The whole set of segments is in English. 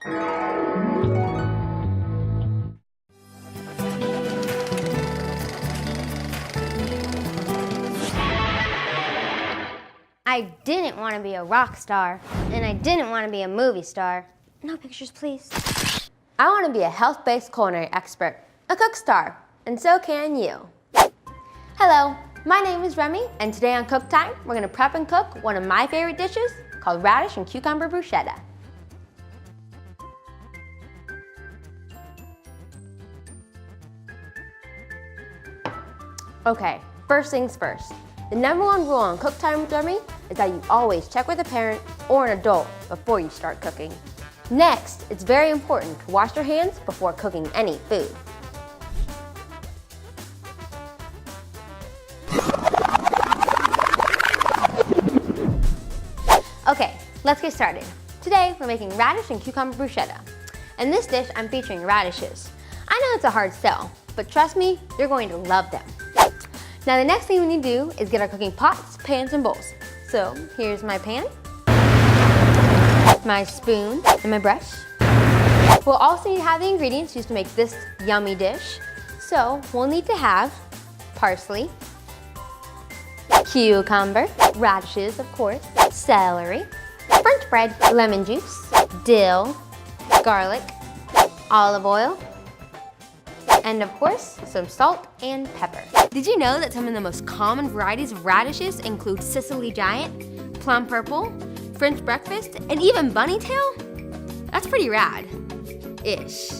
I didn't want to be a rock star, and I didn't want to be a movie star. No pictures, please. I want to be a health-based culinary expert, a cook star, and so can you. Hello, my name is Remmi, and today on Cook Time, we're going to prep and cook one of my favorite dishes called radish and cucumber bruschetta. Okay, first things first. The #1 rule on Cook Time with Remmi is that you always check with a parent or an adult before you start cooking. Next, it's very important to wash your hands before cooking any food. Okay, let's get started. Today, we're making radish and cucumber bruschetta. In this dish, I'm featuring radishes. I know it's a hard sell, but trust me, you're going to love them. Now the next thing we need to do is get our cooking pots, pans, and bowls. So here's my pan, my spoon, and my brush. We'll also need to have the ingredients used to make this yummy dish. So we'll need to have parsley, cucumber, radishes of course, celery, French bread, lemon juice, dill, garlic, olive oil, and of course, some salt and pepper. Did you know that some of the most common varieties of radishes include Sicily Giant, Plum Purple, French Breakfast, and even Bunny Tail? That's pretty rad-ish.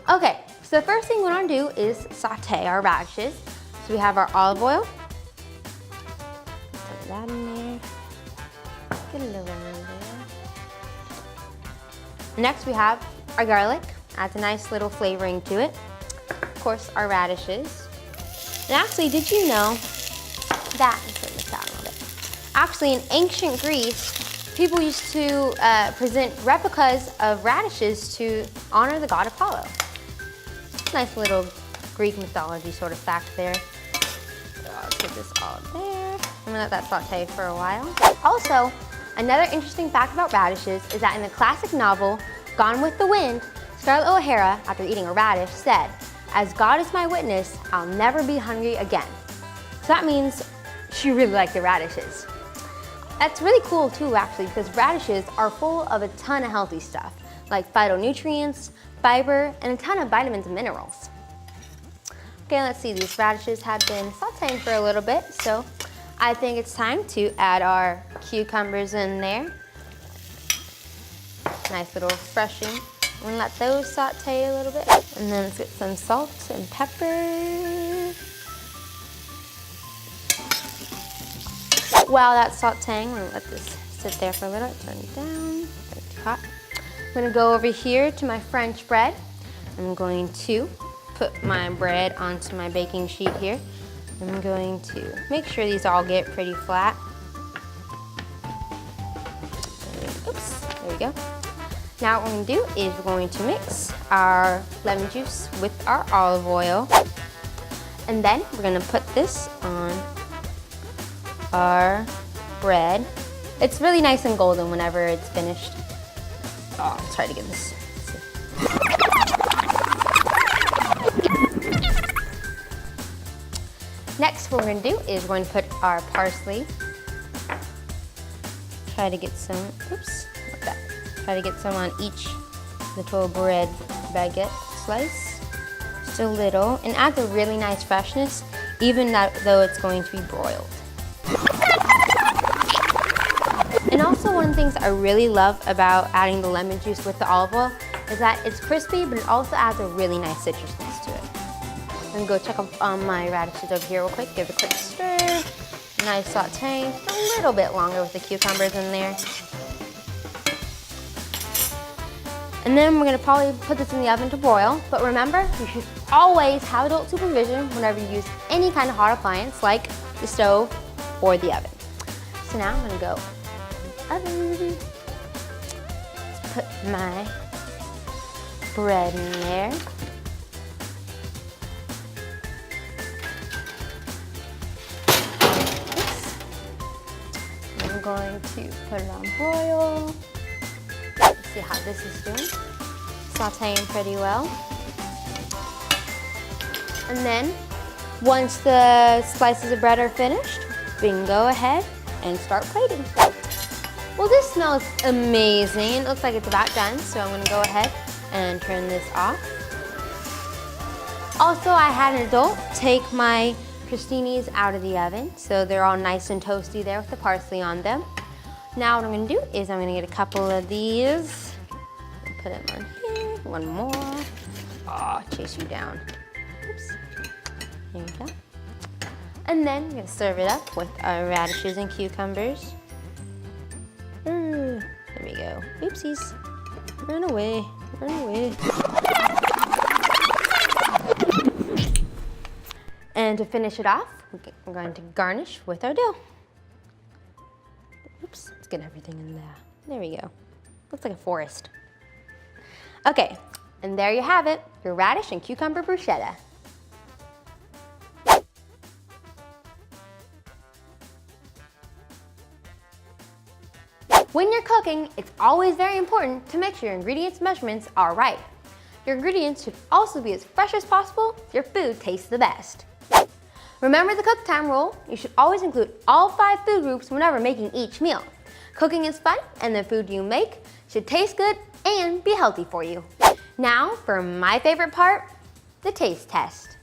Okay, so the first thing we want to do is saute our radishes. So we have our olive oil. Put that in there. Get a little bit in there. Next we have our garlic, adds a nice little flavoring to it. Of course, our radishes. And actually, did you know that, turn this down a little bit. Actually, in ancient Greece, people used to present replicas of radishes to honor the god Apollo. Nice little Greek mythology sort of fact there. So I'll put this all there. I'm gonna let that saute for a while. Also, another interesting fact about radishes is that in the classic novel, Gone with the Wind, Scarlett O'Hara, after eating a radish, said, "As God is my witness, I'll never be hungry again." So that means she really liked the radishes. That's really cool too, actually, because radishes are full of a ton of healthy stuff, like phytonutrients, fiber, and a ton of vitamins and minerals. Okay, let's see, these radishes have been sauteing for a little bit, so I think it's time to add our cucumbers in there. Nice little refreshing. I'm gonna let those saute a little bit. And then let's get some salt and pepper. While that's sauteing, I'm gonna let this sit there for a little. Turn it down, it's too hot. I'm gonna go over here to my French bread. I'm going to put my bread onto my baking sheet here. I'm going to make sure these all get pretty flat. Oops, there we go. Now what we're going to do is we're going to mix our lemon juice with our olive oil. And then we're going to put this on our bread. It's really nice and golden whenever it's finished. Oh, I'll try to get this. Next, what we're going to do is we're going to put our parsley. Try to get some, oops, like that. Try to get some on each little bread baguette slice. Just a little, and adds a really nice freshness, even though it's going to be broiled. And also one of the things I really love about adding the lemon juice with the olive oil is that it's crispy, but it also adds a really nice citrusness to it. I'm gonna go check on my radishes over here real quick, give it a quick stir. Nice saute, a little bit longer with the cucumbers in there. And then we're gonna probably put this in the oven to broil, but remember, you should always have adult supervision whenever you use any kind of hot appliance like the stove or the oven. So now I'm gonna go in the oven. Let's put my bread in there. I'm going to put it on broil. Let's see how this is doing. Sauteing pretty well. And then, once the slices of bread are finished, we can go ahead and start plating. Well, this smells amazing. It looks like it's about done, so I'm gonna go ahead and turn this off. Also, I had an adult take my crostinis out of the oven, so they're all nice and toasty there with the parsley on them. Now what I'm gonna do is I'm gonna get a couple of these, put them on here, one more. Oh, chase you down. Oops. There you go. And then we're gonna serve it up with our radishes and cucumbers. There we go. Oopsies. Run away, run away. And to finish it off, we're going to garnish with our dill. Oops, let's get everything in there. There we go. Looks like a forest. Okay, and there you have it, your radish and cucumber bruschetta. When you're cooking, it's always very important to make sure your ingredients measurements are right. Your ingredients should also be as fresh as possible so your food tastes the best. Remember the cook time rule, you should always include all 5 food groups whenever making each meal. Cooking is fun and the food you make should taste good and be healthy for you. Now for my favorite part, the taste test.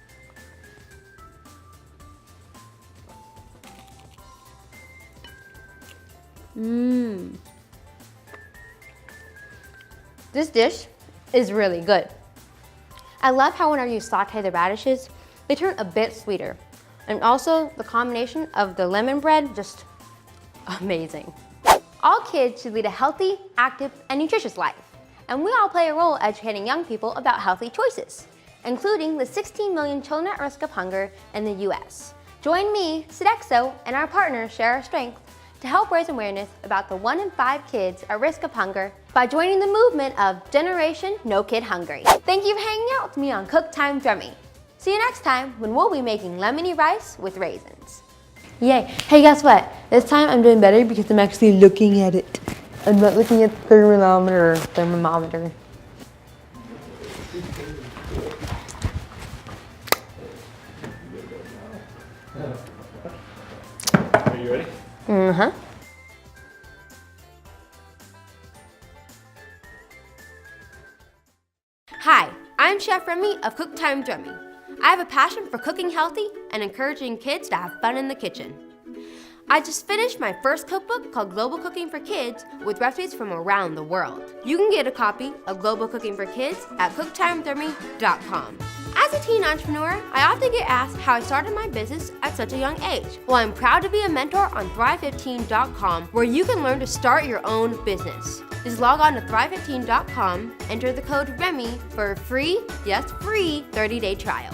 This dish is really good. I love how whenever you saute the radishes, they turn a bit sweeter. And also the combination of the lemon bread, just amazing. All kids should lead a healthy, active, and nutritious life. And we all play a role educating young people about healthy choices, including the 16 million children at risk of hunger in the US. Join me, Sodexo, and our partners Share Our Strength to help raise awareness about the 1 in 5 kids at risk of hunger by joining the movement of Generation No Kid Hungry. Thank you for hanging out with me on Cook Time with Remmi. See you next time when we'll be making lemony rice with raisins. Yay. Hey, guess what? This time I'm doing better because I'm actually looking at it. I'm not looking at the thermometer. Are you ready? Mm-hmm. Hi, I'm Chef Remmi of Cook Time with Remmi. I have a passion for cooking healthy and encouraging kids to have fun in the kitchen. I just finished my first cookbook called Global Cooking for Kids with recipes from around the world. You can get a copy of Global Cooking for Kids at cooktimewithremmi.com. As a teen entrepreneur, I often get asked how I started my business at such a young age. Well, I'm proud to be a mentor on Thrive15.com, where you can learn to start your own business. Just log on to Thrive15.com, enter the code REMMI for a free, yes free, 30-day trial.